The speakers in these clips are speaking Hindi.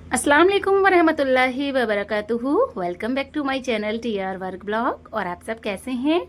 अस्सलाम वालेकुम वरहमतुल्लाहि वबरकातुहू। Welcome back to my channel TR work blog. और आप सब कैसे हैं?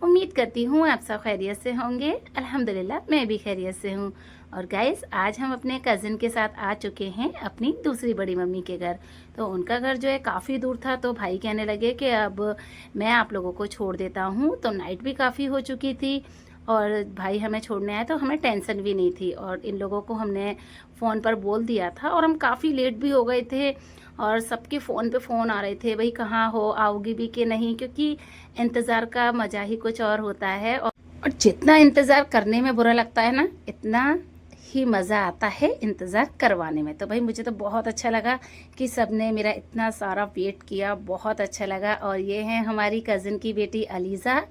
उम्मीद करती हूँ आप सब खैरियत से होंगे। अल्हम्दुलिल्लाह मैं भी खैरियत से हूँ। और गाइस, आज हम अपने कज़िन के साथ आ चुके हैं अपनी दूसरी बड़ी मम्मी के घर। तो उनका घर जो है काफ़ी दूर था, तो भाई कहने लगे कि अब मैं आप लोगों को छोड़ देता हूँ। तो नाइट भी काफ़ी हो चुकी थी और भाई हमें छोड़ने आए, तो हमें टेंशन भी नहीं थी। और इन लोगों को हमने फ़ोन पर बोल दिया था और हम काफ़ी लेट भी हो गए थे और सबके फ़ोन पे फ़ोन आ रहे थे, भाई कहाँ हो, आओगी भी कि नहीं, क्योंकि इंतज़ार का मज़ा ही कुछ और होता है। और जितना इंतज़ार करने में बुरा लगता है ना, इतना ही मज़ा आता है इंतज़ार करवाने में। तो भाई मुझे तो बहुत अच्छा लगा कि सबने मेरा इतना सारा वेट किया, बहुत अच्छा लगा। और ये है हमारी कज़िन की बेटी अलीज़ा।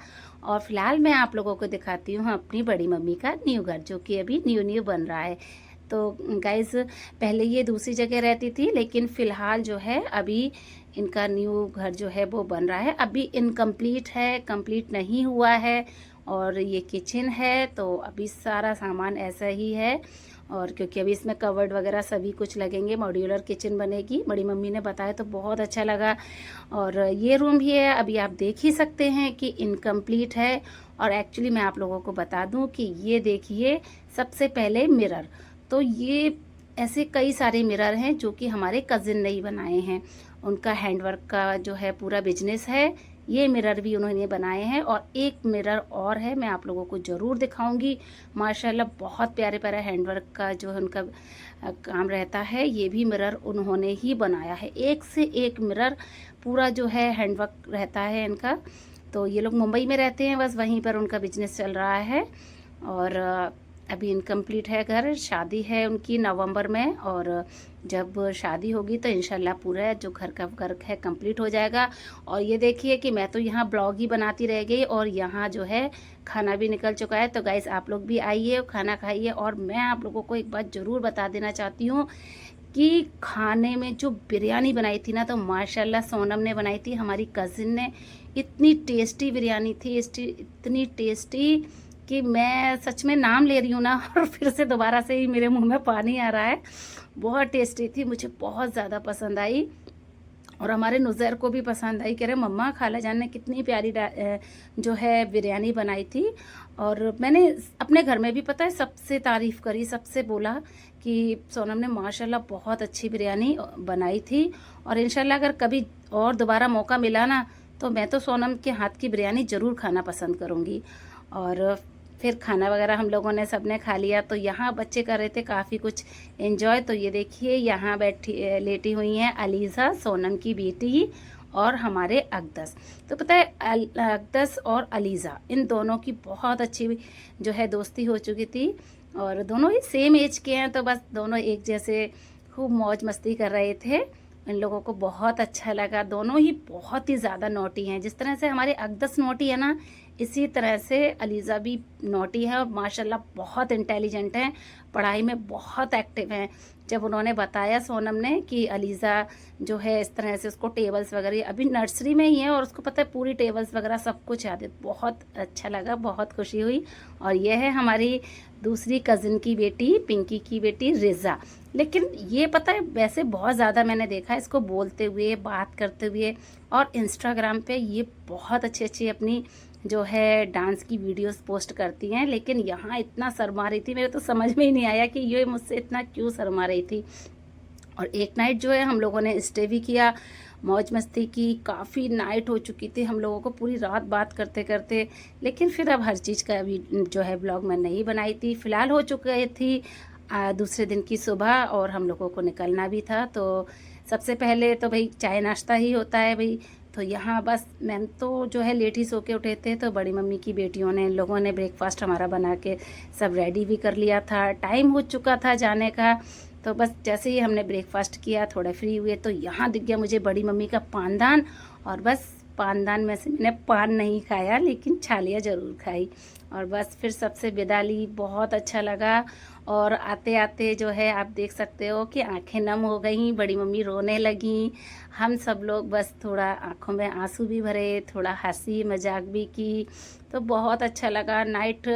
और फ़िलहाल मैं आप लोगों को दिखाती हूँ अपनी बड़ी मम्मी का न्यू घर, जो कि अभी न्यू न्यू बन रहा है। तो गाइज़, पहले ये दूसरी जगह रहती थी, लेकिन फ़िलहाल जो है अभी इनका न्यू घर जो है वो बन रहा है। अभी इनकम्प्लीट है, कंप्लीट नहीं हुआ है। और ये किचन है, तो अभी सारा सामान ऐसा ही है। और क्योंकि अभी इसमें कवर्ड वगैरह सभी कुछ लगेंगे, मॉड्यूलर किचन बनेगी। बड़ी मम्मी ने बताया तो बहुत अच्छा लगा। और ये रूम भी है, अभी आप देख ही सकते हैं कि इनकम्प्लीट है। और एक्चुअली मैं आप लोगों को बता दूं कि ये देखिए, सबसे पहले मिरर। तो ये ऐसे कई सारे मिरर हैं जो कि हमारे कज़िन ने ही बनाए हैं। उनका हैंडवर्क का जो है पूरा बिजनेस है। ये मिरर भी उन्होंने बनाए हैं। और एक मिरर और है, मैं आप लोगों को ज़रूर दिखाऊंगी। माशाल्लाह बहुत प्यारे प्यारे हैंडवर्क का जो है उनका काम रहता है। ये भी मिरर उन्होंने ही बनाया है, एक से एक मिरर पूरा जो है हैंडवर्क रहता है इनका। तो ये लोग मुंबई में रहते हैं, बस वहीं पर उनका बिजनेस चल रहा है। और अभी इनकम्प्लीट है घर, शादी है उनकी नवंबर में। और जब शादी होगी तो इंशाल्लाह पूरा जो घर का वर्क है कंप्लीट हो जाएगा। और ये देखिए कि मैं तो यहाँ ब्लॉग ही बनाती रह गई और यहाँ जो है खाना भी निकल चुका है। तो गाइस, आप लोग भी आइए, खाना खाइए। और मैं आप लोगों को एक बात ज़रूर बता देना चाहती हूँ कि खाने में जो बिरयानी बनाई थी ना, तो माशाल्लाह सोनम ने बनाई थी, हमारी कज़िन ने। इतनी टेस्टी बिरयानी थी, इतनी टेस्टी कि मैं सच में नाम ले रही हूँ ना और फिर से दोबारा से ही मेरे मुंह में पानी आ रहा है। बहुत टेस्टी थी, मुझे बहुत ज़्यादा पसंद आई। और हमारे नुज़ैर को भी पसंद आई, कह रहे मम्मा खाला जान ने कितनी प्यारी जो है बिरयानी बनाई थी। और मैंने अपने घर में भी पता है सबसे तारीफ़ करी, सबसे बोला कि सोनम ने माशाल्लाह बहुत अच्छी बिरयानी बनाई थी। और इंशाल्लाह अगर कभी और दोबारा मौका मिला ना, तो मैं तो सोनम के हाथ की बिरयानी ज़रूर खाना पसंद करूँगी। और फिर खाना वगैरह हम लोगों ने सबने खा लिया। तो यहाँ बच्चे कर रहे थे काफ़ी कुछ एंजॉय। तो ये देखिए, यहाँ बैठी लेटी हुई हैं अलीज़ा, सोनम की बेटी, और हमारे अक़दस। तो पता है अक़दस और अलीज़ा, इन दोनों की बहुत अच्छी जो है दोस्ती हो चुकी थी। और दोनों ही सेम एज के हैं, तो बस दोनों एक जैसे खूब मौज मस्ती कर रहे थे। इन लोगों को बहुत अच्छा लगा। दोनों ही बहुत ही ज़्यादा नोटी हैं। जिस तरह से हमारे अक़दस नोटी है ना, इसी तरह से अलीज़ा भी नोटी है। और माशाल्लाह बहुत इंटेलिजेंट हैं, पढ़ाई में बहुत एक्टिव हैं। जब उन्होंने बताया सोनम ने कि अलीज़ा जो है इस तरह से, उसको टेबल्स वगैरह अभी नर्सरी में ही है और उसको पता है पूरी टेबल्स वगैरह सब कुछ याद है, बहुत अच्छा लगा, बहुत खुशी हुई। और ये है हमारी दूसरी कज़िन की बेटी, पिंकी की बेटी रिज़ा। लेकिन ये पता है वैसे बहुत ज़्यादा मैंने देखा है इसको बोलते हुए, बात करते हुए। और इंस्टाग्राम पे ये बहुत अच्छी अच्छी अपनी जो है डांस की वीडियोस पोस्ट करती हैं। लेकिन यहाँ इतना शर्मा रही थी, मेरे तो समझ में ही नहीं आया कि ये मुझसे इतना क्यों शर्मा रही थी। और एक नाइट जो है हम लोगों ने स्टे भी किया, मौज मस्ती की। काफ़ी नाइट हो चुकी थी हम लोगों को, पूरी रात बात करते करते। लेकिन फिर अब हर चीज़ का अभी जो है ब्लॉग मैं नहीं बनाई थी। फ़िलहाल हो चुके थी दूसरे दिन की सुबह और हम लोगों को निकलना भी था। तो सबसे पहले तो भाई चाय नाश्ता ही होता है भाई। तो यहाँ बस मैम तो जो है लेट ही सो के उठे थे, तो बड़ी मम्मी की बेटियों ने, इन लोगों ने ब्रेकफास्ट हमारा बना के सब रेडी भी कर लिया था। टाइम हो चुका था जाने का। तो बस जैसे ही हमने ब्रेकफास्ट किया, थोड़ा फ्री हुए, तो यहाँ दिख गया मुझे बड़ी मम्मी का पानदान। और बस पानदान में से मैंने पान नहीं खाया, लेकिन छालियाँ ज़रूर खाई। और बस फिर सबसे विदा ली, बहुत अच्छा लगा। और आते आते जो है आप देख सकते हो कि आंखें नम हो गई, बड़ी मम्मी रोने लगी। हम सब लोग बस थोड़ा आंखों में आंसू भी भरे, थोड़ा हंसी मजाक भी की। तो बहुत अच्छा लगा। नाइट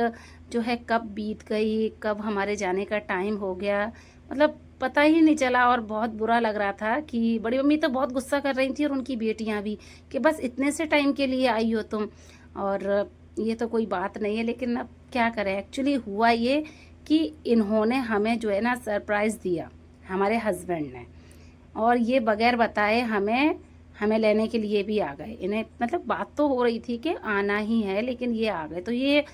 जो है कब बीत गई, कब हमारे जाने का टाइम हो गया, मतलब पता ही नहीं चला और बहुत बुरा लग रहा था कि बड़ी मम्मी तो बहुत गुस्सा कर रही थी और उनकी बेटियां भी कि बस इतने से टाइम के लिए आई हो तुम, और ये तो कोई बात नहीं है। लेकिन अब क्या करें, एक्चुअली हुआ ये कि इन्होंने हमें जो है ना सरप्राइज़ दिया, हमारे हस्बैंड ने, और ये बगैर बताए हमें हमें लेने के लिए भी आ गए। इन्हें मतलब बात तो हो रही थी कि आना ही है, लेकिन ये आ गए। तो ये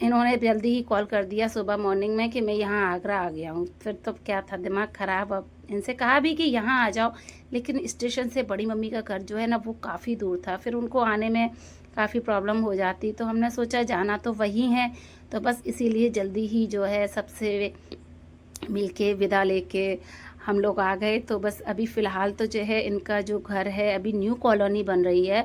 इन्होंने जल्दी ही कॉल कर दिया सुबह मॉर्निंग में कि मैं यहाँ आगरा आ गया हूँ। फिर तो क्या था, दिमाग ख़राब। अब इनसे कहा भी कि यहाँ आ जाओ, लेकिन स्टेशन से बड़ी मम्मी का घर जो है ना वो काफ़ी दूर था, फिर उनको आने में काफ़ी प्रॉब्लम हो जाती। तो हमने सोचा जाना तो वही है, तो बस इसीलिए जल्दी ही जो है सबसे मिलके विदा लेके हम लोग आ गए। तो बस अभी फ़िलहाल तो जो है इनका जो घर है अभी न्यू कॉलोनी बन रही है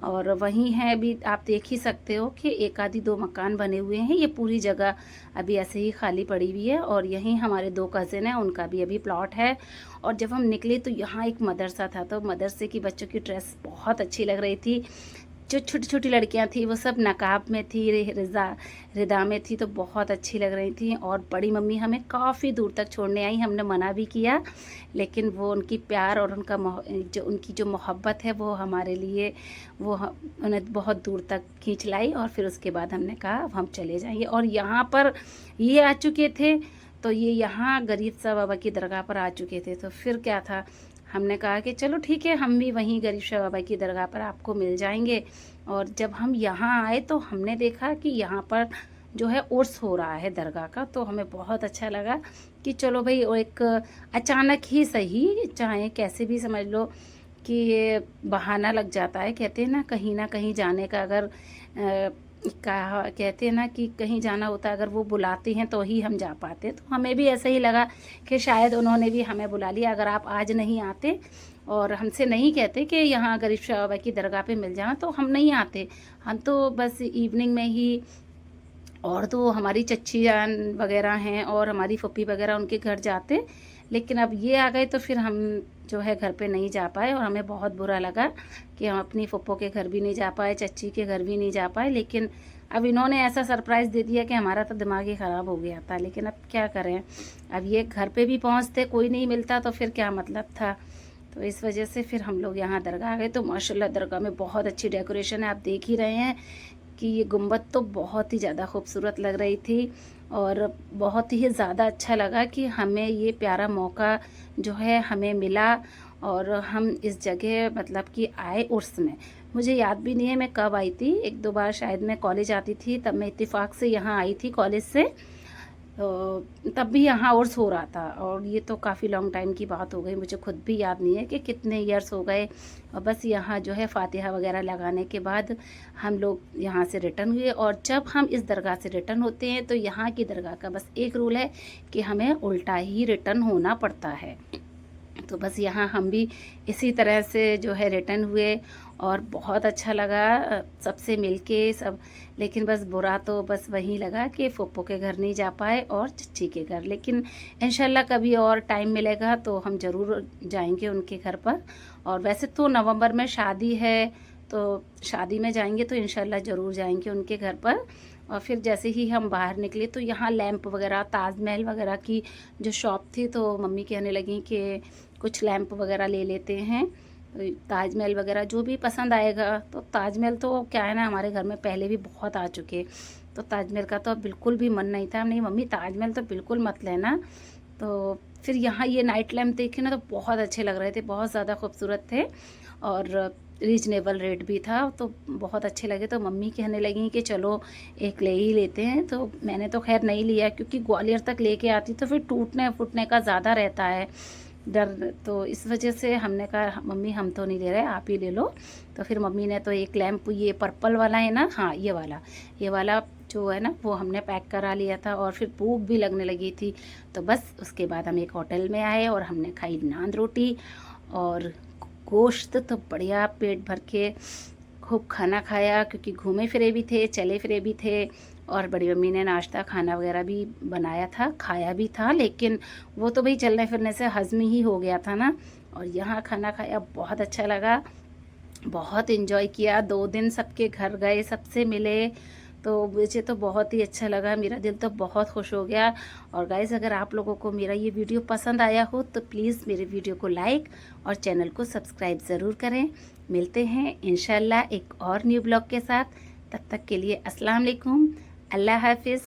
और वहीं है। अभी आप देख ही सकते हो कि एक आधी दो मकान बने हुए हैं, ये पूरी जगह अभी ऐसे ही खाली पड़ी हुई है। और यहीं हमारे दो कज़िन हैं, उनका भी अभी प्लॉट है। और जब हम निकले तो यहाँ एक मदरसा था, तो मदरसे की बच्चों की ड्रेस बहुत अच्छी लग रही थी। जो छोटी छोटी लड़कियां थी वो सब नकाब में थी, रिदा में थी, तो बहुत अच्छी लग रही थी। और बड़ी मम्मी हमें काफ़ी दूर तक छोड़ने आई, हमने मना भी किया, लेकिन वो उनकी प्यार और उनकी जो मोहब्बत है वो हमारे लिए उन्हें बहुत दूर तक खींच लाई। और फिर उसके बाद हमने कहा अब हम चले जाएंगे। और यहाँ पर ये आ चुके थे, तो ये यहाँ गरीब शाह बाबा की दरगाह पर आ चुके थे। तो फिर क्या था, हमने कहा कि चलो ठीक है, हम भी वहीं गरीब शाह बाबा की दरगाह पर आपको मिल जाएंगे। और जब हम यहाँ आए तो हमने देखा कि यहाँ पर जो है उर्स हो रहा है दरगाह का, तो हमें बहुत अच्छा लगा कि चलो भाई, और एक अचानक ही सही, चाहे कैसे भी समझ लो कि ये बहाना लग जाता है। कहते हैं ना कहीं जाने का, अगर कहा कहते हैं ना कि कहीं जाना होता है, अगर वो बुलाते हैं तो ही हम जा पाते हैं। तो हमें भी ऐसा ही लगा कि शायद उन्होंने भी हमें बुला लिया। अगर आप आज नहीं आते और हमसे नहीं कहते कि यहाँ गरीब शाह बाबा की दरगाह पे मिल जाना, तो हम नहीं आते। हम तो बस इवनिंग में ही, और तो हमारी चच्ची जान वगैरह हैं और हमारी फुप्पी वगैरह उनके घर जाते, लेकिन अब ये आ गए तो फिर हम जो है घर पे नहीं जा पाए। और हमें बहुत बुरा लगा कि हम अपनी फुप्पो के घर भी नहीं जा पाए, चच्ची के घर भी नहीं जा पाए। लेकिन अब इन्होंने ऐसा सरप्राइज़ दे दिया कि हमारा तो दिमाग ही ख़राब हो गया था। लेकिन अब क्या करें, अब ये घर पे भी पहुंचते कोई नहीं मिलता तो फिर क्या मतलब था। तो इस वजह से फिर हम लोग यहाँ दरगाह गए। तो माशाल्लाह दरगाह में बहुत अच्छी डेकोरेशन है, आप देख ही रहे हैं कि ये गुंबद तो बहुत ही ज़्यादा खूबसूरत लग रही थी। और बहुत ही ज़्यादा अच्छा लगा कि हमें ये प्यारा मौका जो है हमें मिला, और हम इस जगह मतलब कि आए उर्स में। मुझे याद भी नहीं है मैं कब आई थी, एक दो बार शायद मैं कॉलेज आती थी, तब मैं इत्तेफाक से यहाँ आई थी कॉलेज से, तो तब भी यहाँ उर्स हो रहा था। और ये तो काफ़ी लॉन्ग टाइम की बात हो गई, मुझे खुद भी याद नहीं है कि कितने ईयर्स हो गए। और बस यहाँ जो है फातिहा वगैरह लगाने के बाद हम लोग यहाँ से रिटर्न हुए। और जब हम इस दरगाह से रिटर्न होते हैं तो यहाँ की दरगाह का बस एक रूल है कि हमें उल्टा ही रिटर्न होना पड़ता है। तो बस यहाँ हम भी इसी तरह से जो है रिटर्न हुए और बहुत अच्छा लगा सबसे मिलके सब। लेकिन बस बुरा तो बस वही लगा कि फूफो के घर नहीं जा पाए और चच्ची के घर। लेकिन इंशाल्लाह कभी और टाइम मिलेगा तो हम ज़रूर जाएंगे उनके घर पर। और वैसे तो नवंबर में शादी है, तो शादी में जाएंगे तो इंशाल्लाह ज़रूर जाएंगे उनके घर पर। और फिर जैसे ही हम बाहर निकले तो यहाँ लैंप वगैरह, ताजमहल वगैरह की जो शॉप थी, तो मम्मी कहने लगी कि कुछ लैंप वगैरह ले लेते हैं, ताजमहल वगैरह जो भी पसंद आएगा। तो ताजमहल तो क्या है ना, हमारे घर में पहले भी बहुत आ चुके, तो ताजमहल का तो बिल्कुल भी मन नहीं था। नहीं मम्मी, ताजमहल तो बिल्कुल मत लेना। तो फिर यहाँ ये नाइट लैंप देखे ना तो बहुत अच्छे लग रहे थे, बहुत ज़्यादा खूबसूरत थे और रीजनेबल रेट भी था, तो बहुत अच्छे लगे। तो मम्मी कहने लगी कि चलो एक ले ही लेते हैं। तो मैंने तो खैर नहीं लिया, क्योंकि ग्वालियर तक लेके आती तो फिर टूटने फूटने का ज़्यादा रहता है डर। तो इस वजह से हमने कहा मम्मी हम तो नहीं ले रहे, आप ही ले लो। तो फिर मम्मी ने तो एक लैंप, ये पर्पल वाला है ना, हाँ ये वाला जो है ना वो हमने पैक करा लिया था। और फिर भूख भी लगने लगी थी, तो बस उसके बाद हम एक होटल में आए और हमने खाई नान रोटी और गोश्त। तो बढ़िया पेट भर के खूब खाना खाया, क्योंकि घूमे फिरे भी थे, चले फिरे भी थे। और बड़ी मम्मी ने नाश्ता खाना वगैरह भी बनाया था, खाया भी था, लेकिन वो तो भाई चलने फिरने से हज़म ही हो गया था ना। और यहाँ खाना खाया, बहुत अच्छा लगा, बहुत इन्जॉय किया। 2 दिन सबके घर गए, सबसे मिले। तो मुझे तो बहुत ही अच्छा लगा, मेरा दिल तो बहुत खुश हो गया। और गाइस अगर आप लोगों को मेरा ये वीडियो पसंद आया हो तो प्लीज़ मेरे वीडियो को लाइक और चैनल को सब्सक्राइब ज़रूर करें। मिलते हैं इंशाल्लाह एक और न्यू ब्लॉग के साथ। तब तक के लिए अस्सलाम वालेकुम, अल्लाह हाफिज़।